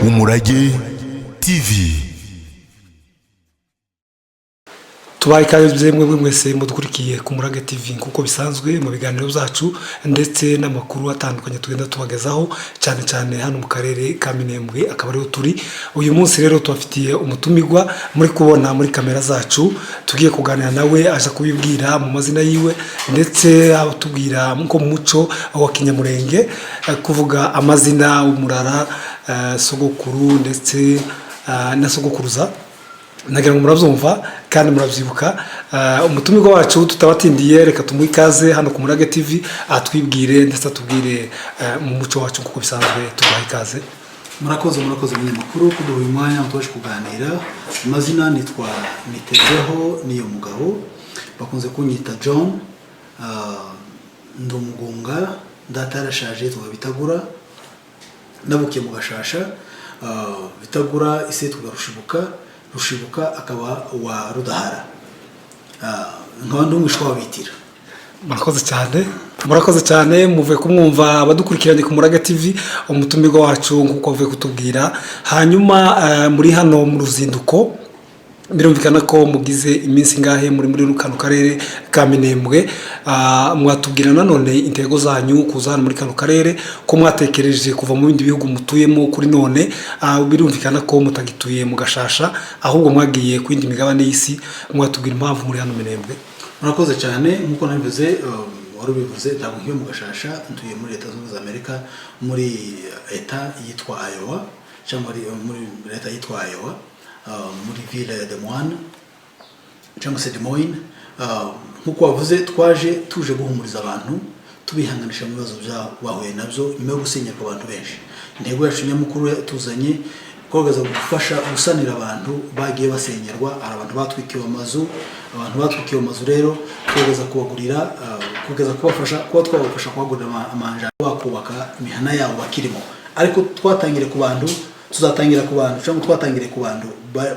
Umurage TV. Tubaye ikaze mwebwe mwese mudukurikiye ku Umurage TV kuko bisanzwe mu biganiro byacu ndetse n'amakuru atandukanye tugenda tubagezaho cyane cyane hano mu karere ka Minembwe akaba ariho turi. Uyu munsi rero tubafitiye umutumigwa muri kubona muri kamera zacu, tugiye kuganira nawe aje kubibwira mu mazina yiwe ndetse abatubwira ko mu muco wa Kinyamurenge kuvuga amazina umurara, sogokuru ndetse na sogokuruza. Nagira ngo murabyumva kandi muravyibuka. Umutumiko wacu tutabatindiye, reka tumuhe ikaze hano ku Umurage TV atwibwire ndetse atubwire mu muco wacu kuko bisanzwe. Tubahe ikaze. Murakoze munyamakuru kuduha uyu mwanya twaje kuganira. Amazina nitwa Nitezeho niyo mugabo, bakunze kunyita John. Ndumugunga ndatarashaje Bitagura, nabukiye mu Gashasha. Bitagura ise Rushibuka akaba wa Rudahara. Nkaba ndumwishwa wabitira. Murakoze cyane muve kumwumva abadukurikiranye ku Umurage TV. Umutumirwa wacu nkuko avuye kutubwira, hanyuma muri hano mu ruzinduko birumvikana ko mugize iminsi ngahe muri kano karere ka Minembwe. Mwatubwira nanone intego zanyu kuza hano muri kano karere, ko mwatekereje kuva mu bindi bihugu mutuyemo kuri none. Birumvikana ko mutagituye mu Gashasha ahubwo mwagiye ku yindi migabane y'isi. Mwatubwira impamvu muri hano Minembwe. Murakoze cyane nkuko nabivuze, warubivuze ntabwo ngiye mu Gashasha, ntuye muri Leta Zunze Amerika, muri Leta yitwa Iowa cyangwa muri Leta yitwa Iowa, muri ville ya Des Moines cyangwa se Des Moines. Nkuko wavuze tuje guhumuriza abantu, tubihanganisha mu bibazo bahuye nabyo nyuma yo gusenyerwa abantu benshi. Intego yacu nyamukuru tuzanye kogeza gufasha gusanira abantu bagiye basenyerwa, abantu batwikiwe amazu rero kogeza kubagurira, kogeza kubafasha kuba twabafasha kubagurira amanja bakubaka imihana yabo bakirimo. Ariko twatangire ku bantu, tuzatangira ku bantu cyangwa twatangire ku bantu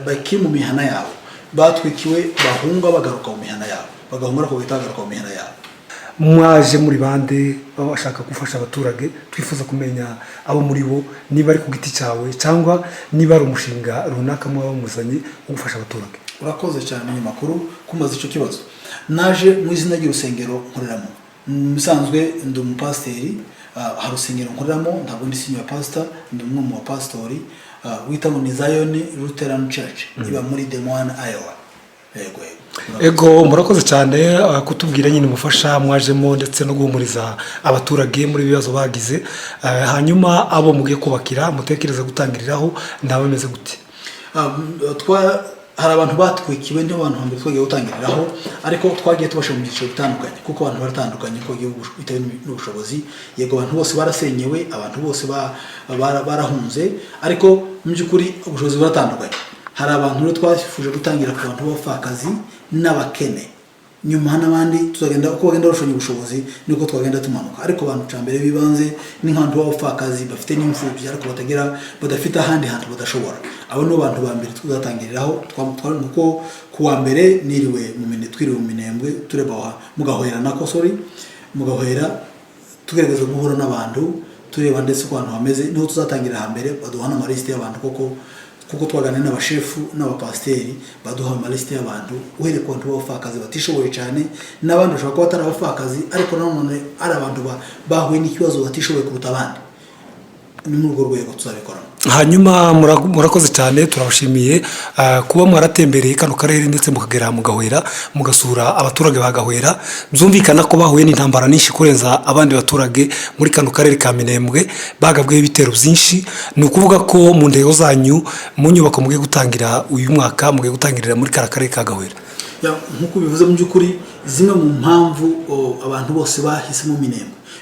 bakiri mu mihana yabo batwikiwe, bahunga bagaruka mu mihana yabo, bagahungura ko bitagaruka mu mihana yabo. Mwaje muri bande bashaka gufasha abaturage, twifuza kumenya abo muri bo niba ari ku giti cyawe cyangwa niba ari umushinga runaka mwaba muzanye wo gufasha abaturage. Urakoze cyane munyamakuru kumaza icyo kibazo. Naje mu izina ry'urusengero nkoreramo. Musanzwe ndi umupasiteri, hari urusengero nkoreramo, ntabwo ndi senior pastor, ndi umwe mu bapastori wita ngo ni Zion Lutheran Church iba muri Des Moines, Iowa. Ego murakoze cyane kutubwira nyine mufasha mwajemo ndetse no guhumuriza abaturage muri bibazo bagize. Hanyuma abo mugiye kubakira mutekereza gutangiriraho ndabameze gute? Hari abantu batwikiwe ndio abantu hambere twagiye gutangiriraho, ariko twagiye tubasha mu byiciro bitandukanye kuko abantu baratandukanye ko igihugu bitewe n'ubushobozi. Yego abantu bose barasenyewe, abantu bose barahunze, ariko mu by'ukuri ubushobozi buratandukanye. Hari abantu rero twafuje gutangira ku bantu b'abapfakazi n'abakene, nyuma n'abandi tuzagenda uko bagenda bashonye ubushobozi niko twagenda tumanuka. Ariko abantu cyambere bibanze ni nk'abantu b'abapfakazi bafite n'imfubyi ariko badafite ahandi hantu badashobora. Abo no bantu ba mbere tuzatangiriraho. Twari nuko kuwa mbere twiriwe mu Minembwe tureba mu Gahwera mu Gahwera tugerageza guhura n'abantu tureba ndetse ko abantu bameze. Niho tuzatangira hambere baduha n'amaliste y'abantu kuko twaganira n'abashefu n'abapasteri baduha amaliste y'abantu uhere ku bantu b'abapfakazi batishoboye cyane, n'abandi bashobora kuba atari abapfakazi ariko nanone ari abantu bahuye n'ikibazo batishoboye kuruta abandi. Ni muri urwo rwego tuzabikora. Hanyuma murakoze cyane, turabashimiye kuba mwaratembereye kano karere ndetse mukagera mu Gahwera mugasura abaturage ba Gahwera. Byumvikana ko bahuye n'intambara nyinshi kurenza abandi baturage muri kano karere ka Minembwe, bagabweho ibitero byinshi. Ni ukuvuga ko mu ndego zanyu mu nyubako mugiye gutangira uyu mwaka mugiye gutangirira muri karere ka Gahwera. Nkuko bivuze mu by'ukuri zimwe mu mpamvu abantu bose bahisemo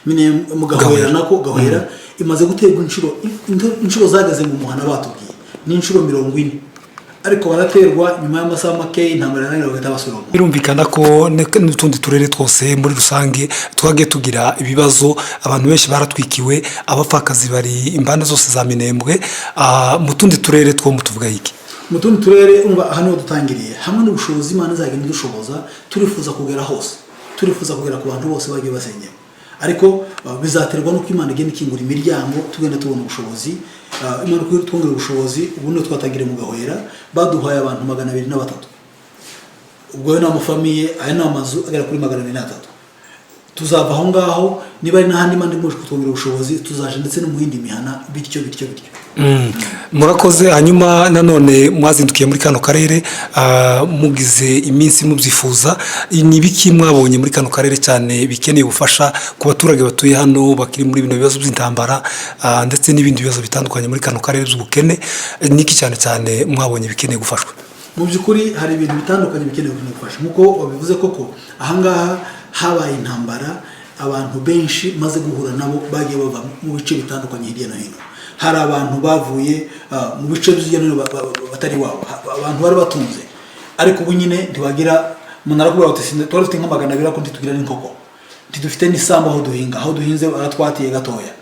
Minembwe mu Gahwera nako Gahwera imaze guterwa inshuro zageze mu muhana batubwiye ni inshuro 40, ariko baraterwa nyuma y'amasaha make intambara yananira bagahita basubira. Birumvikana ko n'utundi turere twose muri rusange twagiye tugira ibibazo, abantu benshi baratwikiwe, abapfakazi bari imbande zose za Minembwe. Mu tundi turere two mutuvuga iki? Mu tundi turere hano dutangiriye hamwe n'ubushobozi Imana izagenda dushoboza, turifuza kugera hose, turifuza kugera ku bantu bose bagiye basenyewe. ariko bizaterwa nuko Imana igenda ikingura imiryango tugenda tubona ubushobozi. Imana twongera ubushobozi ubu no twatangire mu Gahwera baduhaye abantu 203. Ubwo ni amafamiye aya ni amazu agera kuri 203. Tuzava aho ngaho niba ari n'ahandi mandi muje kutwongera ubushobozi tuzaje ndetse no mu yindi mihana bityo. Murakoze. Hanyuma nanone mwazindukiye muri kano karere mugize iminsi mubyifuza, ni biki mwabonye muri kano karere cyane bikeneye ubufasha ku baturage batuye hano bakiri muri bino bibazo by'intambara ndetse n'ibindi bibazo bitandukanye muri kano karere by'ubukene? Niki cyane cyane mwabonye bikeneye gufashwa? Mu by'ukuri hari ibintu bitandukanye bikeneye gufasha nkuko wabivuze koko. Ahangaha habaye intambara, abantu benshi maze guhura nabo bagiye bava mu bice bitandukanye hirya no hino. Hari abantu bavuye mu bice by'ino batari wabo, abantu bari batunze ariko ubu nyine ntibagira umuntu arakubwira ati twari dufite nk'200 ariko ntitugira n'inkoko, ntidufite n'isambu aho duhinga, aho duhinze baratwatiye gatoya.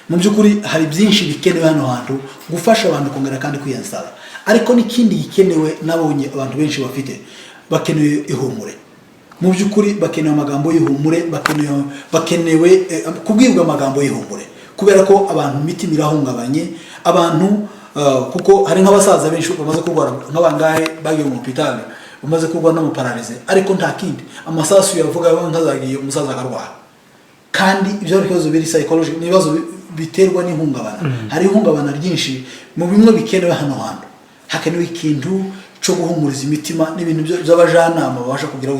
Mu by'ukuri hari byinshi bikenewe hano hantu gufasha abantu kongera kandi kwiyansara, ariko n'ikindi gikenewe nabonye abantu benshi bafite bakenewe ihumure. Mu by'ukuri bakenewe amagambo y'ihumure, bakenewe kubwirwa amagambo y'ihumure, kubera ko abantu imitima irahungabanye. Abantu kuko hari nk'abasaza benshi bamaze kurwara nk'abangahe bagiye mu hospital bamaze kurwara no mu paralize, ariko nta kindi amasasu yavuga nkazagiye umusaza akarwara. Kandi ibyo ari ibibazo biri psychological, ni ibibazo biterwa n'ihungabana. Hari ihungabana ryinshi mu bimwe bikenewe hano hantu. Hakenewe ikintu cyo guhumuriza imitima n'ibintu by'abajanama babasha kugira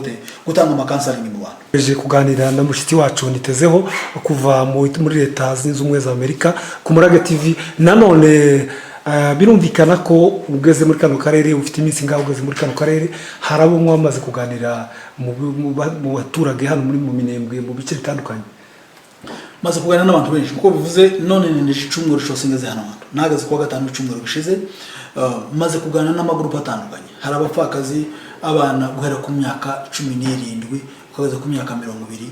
gutanga amakansaringi mu bantu. Tuje kuganira na mushiti wacu Nitezeho kuva muri Leta Zunze Ubumwe za Amerika ku Murage TV. Nanone birumvikana ko ugeze muri kano karere, ufite iminsi ngaho ugeze muri kano karere, harabo mwamaze kuganira mu baturage hano muri mu Minembwe mu bice bitandukanye. Maze kuganira n'abantu benshi kuko bivuze none ni icumweru cyose ngeze hano hantu. Nagaze kuwa gatanu icumweru gishize, maze kuganira n'amagurupe atandukanye. Hari abapfakazi, abana guhera ku myaka 17 kugeza ku myaka 20.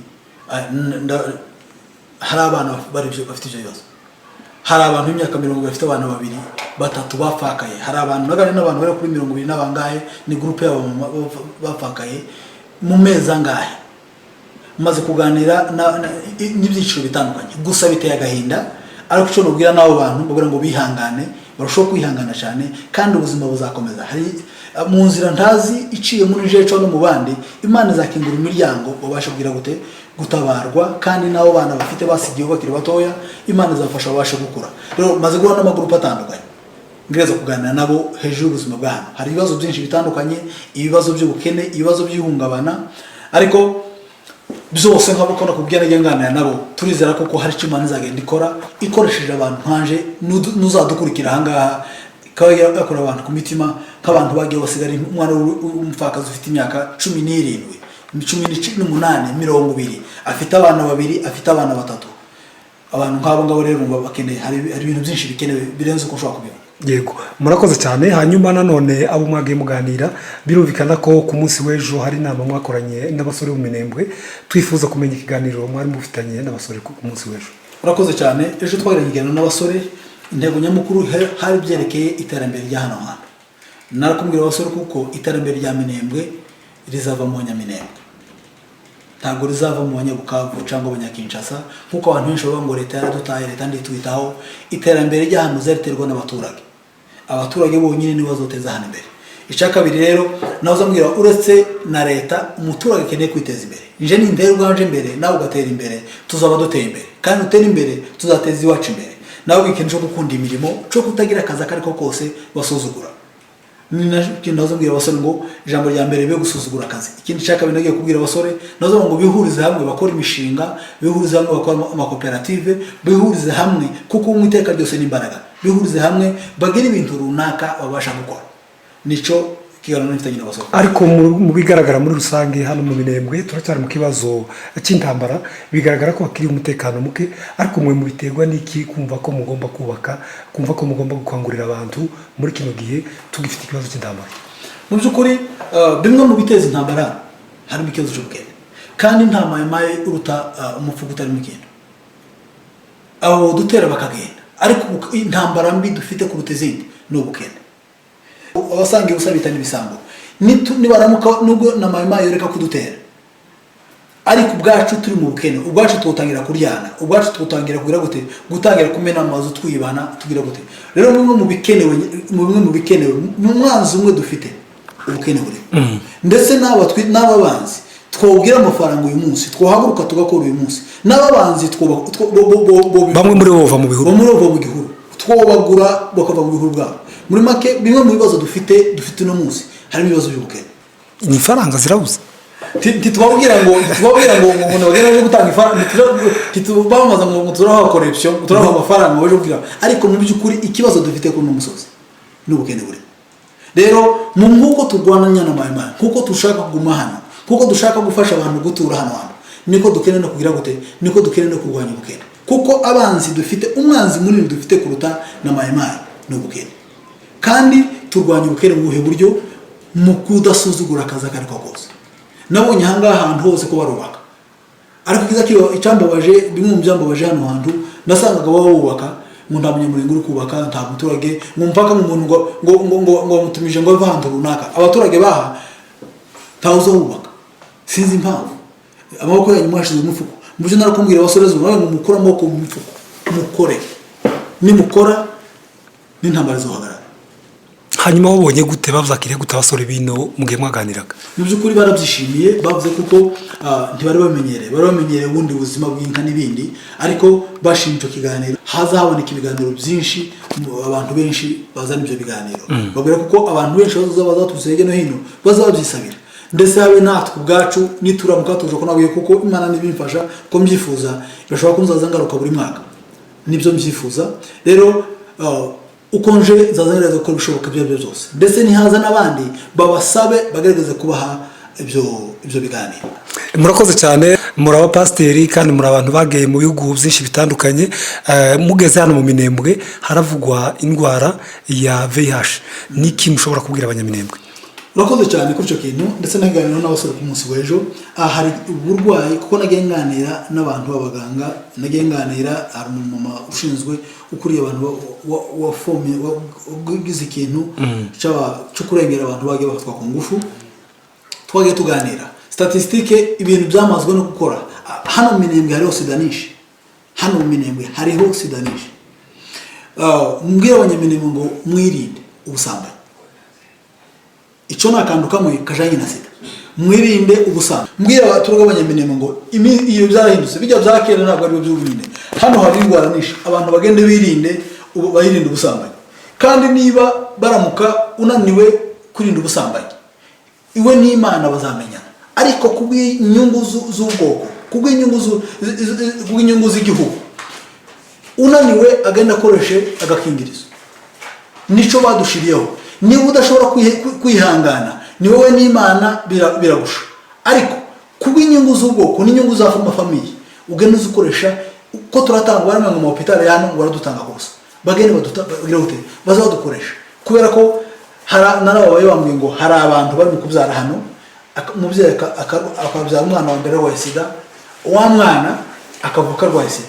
Hari abana bari bafite ibyo bibazo. Hari abantu b'imyaka 20 bafite abana 2-3 bapfakaye. Hari abantu naganira n'abantu bari kuri 20 n'abangahe, ni groupe yabo bapfakaye mu mezi angahe. Maze kuganira n'ibyiciro bitandukanye, gusa biteye agahinda, ariko cyo nubwira nabo bantu bagira ngo bihangane, barushaho kwihangana cyane kandi ubuzima buzakomeza. Hari mu nzira ntazi iciye muri jeco no mu bandi, Imana izakingura imiryango babasha kugira gutabarwa, kandi nabo bana bafite basigiye bakiri batoya Imana izafasha babasha gukura. Rero maze guhura n'amagurupe atandukanye, ngereza kuganira nabo hejuru y'ubuzima bw'ahantu. Hari ibibazo byinshi bitandukanye, ibibazo by'ubukene, ibibazo by'ihungabana, ariko byose nk'uko nakubwira nganira nabo turizera ko hari icyo Imana izagenda ikora ikoresheje abantu nkanje nuzadukurikira ahangaha, ikaba yakora abantu ku mitima nk'abantu bagiye basigara. Umwana w'umupfakazi ufite imyaka 17, 18, 20, afite abana 2, afite abana 3. Abantu nk'abo ngabo rero bakeneye, hari ibintu byinshi bikenewe birenze uko ushobora kubibona. Yego, murakoze cyane. Hanyuma nanone abo mwagiye muganira, birumvikana ko ku munsi w'ejo hari inama mwakoranye n'abasore mu Minembwe. Twifuza kumenya ikiganiro mwari mufitanye n'abasore ku munsi w'ejo. Murakoze cyane. Ejo twagiranye ikiganiro n'abasore, intego nyamukuru hari byerekeye iterambere rya hano hantu. Narakumbwira abasore kuko iterambere rya Minembwe rizava mu Nyaminembwe, ntabwo rizava mu Banyabukavu cyangwa Abanyakinshasa kuko abantu benshi bavuga ngo leta yaradutaye, leta nditwitaho. Iterambere rya hano zeriterwa n'abaturage. Abaturage bonyine nibo bazoteza hano imbere. Icya kabiri rero nazo mbwira, uretse na leta, umuturage akeneye kwiteza imbere. Nje ni ndero rwanje imbere, nawe ugatera imbere, tuzaba duteye imbere, kandi utera imbere tuzateza iwacu imbere. Nawe ikintu cyo gukunda imirimo, cyo kutagira akazi akariko kose basuzugura. Ni nazo mbwira abasore ngo ijambo rya mbere be gusuzugura akazi. Ikindi cya kabiri nagiye kubwira abasore nazo ngo bihurize hamwe bakora imishinga, bihurize hamwe bakora amakoperative, bihurize hamwe kuko umwiteka ryose n'imbaraga, bihurize hamwe bagira ibintu runaka babasha gukora. Nico kiganiro nifitanye n'abasore. Ariko mu bigaragara muri rusange hano mu Minembwe turacyari mu kibazo cy'intambara, bigaragara ko hakiri umutekano muke, ariko mwe mu biterwa n'iki kumva ko mugomba kubaka, kumva ko mugomba gukangurira abantu muri kino gihe tugifite ikibazo cy'intambara? Mu by'ukuri bimwe mu biteza intambara harimo ikibazo cy'ubukene, kandi nta maye uruta umufuka utari mu kintu. Abo dutera bakagenda, ariko intambara mbi dufite kuruta izindi ni ubukene. Abasangiye ubusa bita n'ibisambo, nibaramuka nubwo na maye yoreka kudutera, ariko ubwacu turi mu bukene, ubwacu tutangira kuryana, ubwacu tutangira kugira gute, gutangira kumena amazu twibana tugira gute. Rero bimwe mu bikenewe mu mwanzi umwe dufite ubukene buri, ndetse n'ababanzi twobwira amafaranga uyu munsi, twohaguruka tugakora uyu munsi, n'ababanzi bamwe muri bo bava mu bihuru, twobagura bakava mu bihuru bwabo. Muri make bimwe mu bibazo dufite no munsi harimo ibibazo by'ubukene. Ni faranga zirabuze. Titubabwira ngo umuntu bagenda no gutanga ifaranga, titubamaza ngo turaha corruption, turaha amafaranga baje kugira, ariko mu by'ukuri ikibazo dufite kuri no musozi n'ubukene buri. Rero nkuko turwananya na mayimana, nkuko dushaka kuguma hano, nkuko dushaka gufasha abantu gutura hano hantu, niko dukeneye no kugira gute, niko dukeneye no kurwanya ubukene. Kuko abanzi dufite, umwanzi munini dufite kuruta na mayimana n'ubukene. Kandi turwanya ubukene mu buhe buryo? Mu kudasuzugura akazi akariko kose. Nabonye ahangaha ahantu hose ko barubaka, ariko kiza kiyo icambabaje, bimwe mu byambabaje hano hantu nasangaga bubaka ngo nta munyamurenge uri kubaka, nta muturage, ngo mpaka mu muntu ngo mutumije ngo ava ahantu runaka, abaturage baha tawuzo bubaka. Sinzi impamvu amaboko yanyu mwashize mu mufuko, muje narakumbwira abasoreze nawe ngo mukora amaboko mu mufuko, mukore, nimukora n'intambara zohagarara. Hanyuma wabonye gute, bavuzakiriye gute abasore bino mugiye mwaganiraga? Mu by'ukuri barabyishimiye, bavuze kuko ntibari bamenyereye ubundi buzima bw'inka n'ibindi, ariko bashimye icyo kiganiro. Haza haboneka ibiganiro byinshi, abantu benshi bazana ibyo biganiro, babwira kuko abantu benshi bazaza tuzege no hino bazabyisabira, ndetse habe natwe ubwacu nituramuka tuje ko nabuye, kuko Imana nibimfasha ko mbyifuza, bashobora kunzaza ngaruka buri mwaka, nibyo mbyifuza. Rero ukonje zazangereza ko bishoboka byo byose, ndetse nihaza n'abandi babasabe bagerageze kubaha ibyo biganiro. Murakoze cyane, muri abapasiteri kandi muri abantu bageye mu bihugu byinshi bitandukanye. Mugeze hano mu Minembwe haravugwa indwara ya VIH, niki mushobora kubwira abanyaminembwe? Urakoze cyane kuri icyo kintu, ndetse naganira n'abasore ku munsi w'ejo. Hari uburwayi kuko nagiye nganira n'abantu b'abaganga, nagiye nganira hari umumama ushinzwe ukuriye abantu wafomye wagize ikintu cyo kurengera abantu bagiye bafatwa ku ngufu. Twagiye tuganira statistique, ibintu byamazwe no gukora hano mu Minembwe hariho sidanishi, hano mu Minembwe hariho sidanishi. Mbwira abanyaminembwe ngo mwirinde ubusambanyi, icyo nakandu kamwe kajanye na sida, mwirinde ubusambanyi. Mbwira abaturage abanyaminembwe ngo iyo byarahindutse, bijya byakera ntabwo ari byo by'ubwinde, hano hari indwara nyinshi, abantu bagende birinde ubusambanyi. Kandi niba baramuka unaniwe kurinda ubusambanyi, iwe n'Imana bazamenyana, ariko kubw'inyungu z'ubwoko, kubw'inyungu z'igihugu, unaniwe agenda akoreshe agakingirizo, nico badushiriyeho. Niba udashobora kwihangana, ni wowe n'Imana biragusha, ariko kubw'inyungu z'ubwoko n'inyungu za famiye ugenda uzikoresha. Ko turatanga barame mu hospital yano ngo baradutanga kose, bagende bagira gute bazadukoresha, kubera ko narabaye bambwiye ngo hari abantu bari mu kubyara hano, umubyeyi akabyara umwana wa mbere wa sida, wa mwana akavuka rwa sida,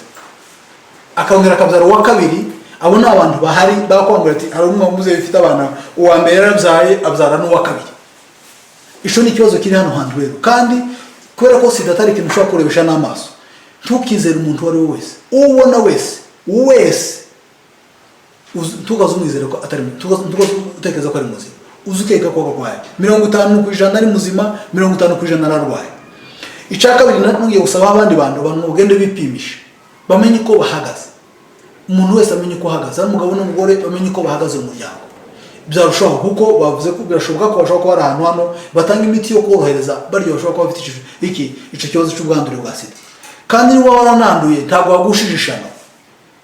akongera akabyara uwa kabiri. Abo ni abantu bahari bakwambura ati hari umwe umubyeyi ufite abana, uwa mbere yarabyaye abyara n'uwa kabiri. Ico ni ikibazo kiri hano hantu rero, kandi kubera ko sida atari ikintu ushobora kurebesha n'amaso, ntukizere umuntu wari wese ubona wese tukazumwizera ko atari, tukazutekereza ko ari muzima, uzukeka ko agwaye 50% ari muzima, 50% ararwaye. Icya kabiri ngiye gusaba abandi bantu bagende bipimisha, bamenye ko bahagaze, umuntu wese amenye ko ahagaze, umugabo n'umugore bamenye ko bahagaze mu muryango. Byarushaho kuko bavuze ko birashoboka ko bashobora kuba ari ahantu hano batanga imiti yo korohereza baryo bashobora kuba bafite icyo kibazo cy'ubwandure bwa sida. Kandi niba warananduye ntabwo wagushije ishano,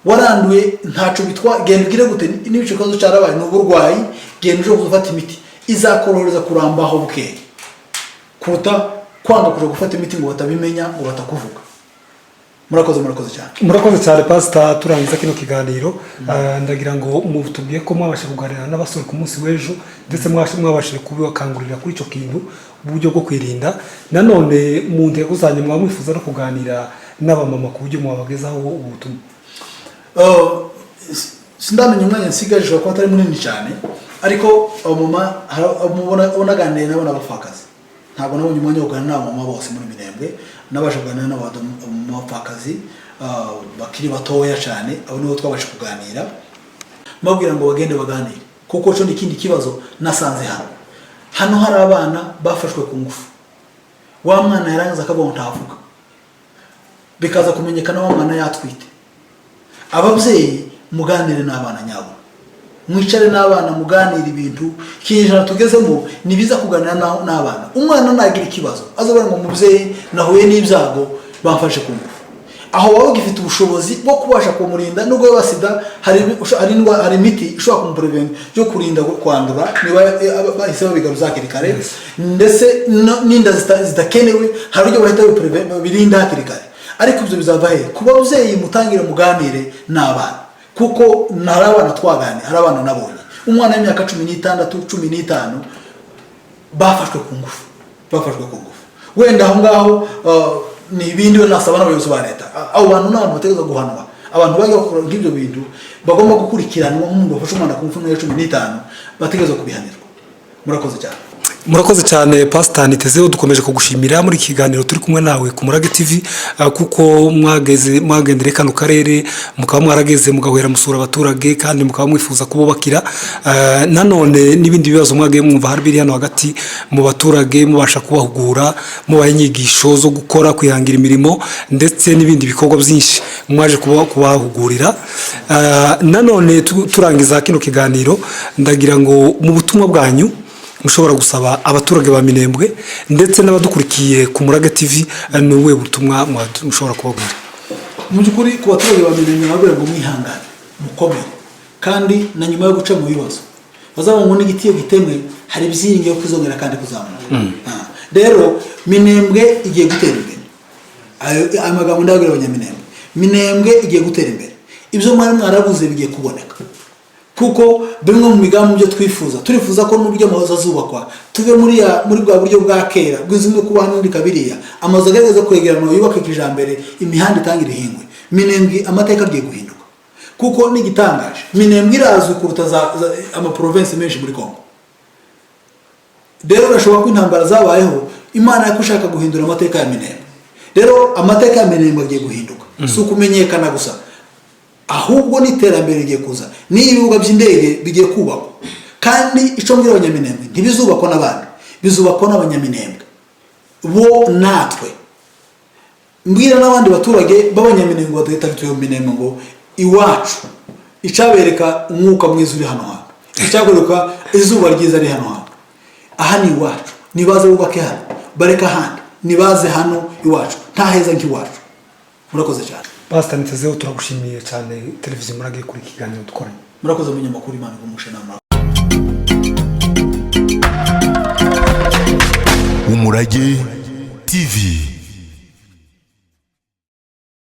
waranduye ntaco bitwa, genda ugire gute n'ibice kibazo cyarabaye n'uburwayi, genda uje gufata imiti izakorohereza kurambaho bukeye, kuruta kwanga kuja gufata imiti ngo batabimenya ngo batakuvuga. Murakoze cyane. Murakoze cyane Pastor, turangiza kino kiganiro. Ndagira ngo mutubwiye ko mwabasha kuganira n'abasore ku munsi w'ejo, ndetse mwabashije kubakangurira kuri icyo kintu uburyo bwo kwirinda. Nanone mu ntego zanyu mwamwifuza no kuganira n'abamama ku buryo mwabagezaho ubutumwa. Sindamenye umwanya nsigaje ko atari munini cyane, ariko abamama unaganiriye nabo n'abapfakazi ntabwo nabonye umwanya wo kuganira n'abamama bose muri Minembwe, nabasha kuganira n'abapfakazi bakiri batoya cyane, abo nibo twabasha kuganira, mabwira ngo bagende baganire, kuko cyo n'ikindi kibazo nasanze hano hari abana bafashwe ku ngufu, wa mwana yarangiza akavuga ntavuga, bikaza kumenyekana wa mwana yatwite. Ababyeyi muganire n'abana nyabo, mwicare n'abana muganire ibintu, kinjana tugezemo nibiza kuganira n'abana. Umwana nagira ikibazo azabara ngo mubyeyi nahuye n'ibyago bamfashe ku ngufu, aho wowe gifite ubushobozi bwo kubasha kumurinda nubwo yabasida, hari imiti ishobora kumuprevent yo kurinda kwandura niba bahise babigaruza hakiri kare, ndetse n'inda zidakenewe hari uburyo bahita birinda hakiri kare. Ariko ibyo bizava he? Kuba ababyeyi mutangire muganire n'abana, kuko nari abana twagane, hari abana nabonye umwana w'imyaka 16 15 bafashwe ku ngufu, wenda aho ngaho ni ibindi nasaba n'abayobozi ba leta, abo bantu n'abantu bategeza guhanwa, abantu bajya gukora nk'ibyo bintu bagomba gukurikiranwa nk'umuntu wafashe umwana ku ngufu n'imyaka 15 bategeza kubihanirwa. Murakoze cyane Pastor Nitezeho, dukomeje kugushimira muri kiganiro turi kumwe nawe ku Murage TV, kuko mwagendere kano karere mukaba mwarageze mugahwera musura abaturage kandi mukaba mwifuza kububakira, nanone n'ibindi bibazo mwageye mwumva hari biri hano hagati mu baturage, mubasha kubahugura, mubaha inyigisho zo gukora, kwihangira imirimo, ndetse n'ibindi bikorwa byinshi mwaje kubahugurira. Nanone turangiza kino kiganiro ndagira ngo mu butumwa bwanyu mushobora gusaba abaturage ba Minembwe ndetse n'abadukurikiye ku Murage TV, ni uwe butumwa mushobora kubabwira? Mu by'ukuri ku baturage ba Minembwe babwira ngo mwihangane, mukomere, kandi na nyuma yo guca mu bibazo bazaba ngo n'igiti iyo gitemwe hari ibyiringiro kuzongera kandi kuzamuka. Rero Minembwe igiye gutera imbere, ayo magambo ndabwira abanyaminembwe, Minembwe igiye gutera imbere, ibyo mwarabuze bigiye kuboneka, kuko bimwe mu migambi byo turifuza ko n'uburyo amazu azubakwa tuve muri bwa buryo bwa kera bwizimwe kuba n'indi kabiriya, amazu agerageza kwegerana yubaka kijambere, imihanda itangira ihingwe. Minembwe amateka agiye guhinduka, kuko n'igitangaje Minembwe irazwi kuruta ama province menshi muri Kongo. Rero urashobora ko intambara zabayeho Imana yakushaka guhindura amateka ya Minembwe. Rero amateka ya Minembwe agiye guhinduka, si ukumenyekana gusa, ahubwo n'iterambere rigiye kuza, n'ibibuga by'indege bigiye kubakwa, kandi icyo mbwira abanyaminembwe ntibizubakwa n'abandi, bizubakwa n'abanyaminembwe bo natwe. Mbwira n'abandi baturage b'abanyaminembwe badahita bituye mu Minembwe ngo iwacu icabereka umwuka mwiza uri hano hantu, icyabereka izuba ryiza ari hano hantu, aha ni iwacu, nibaze bubake hano, bareka handi, nibaze hano iwacu, nta heza nk'iwacu. Murakoze cyane. Pastor Nitezeho, turagushimiye cyane televiziyo Murage kuri kiganiro dukoranye. Murakoze umunyamakuru, Imana igumugishe namwe. Umurage TV.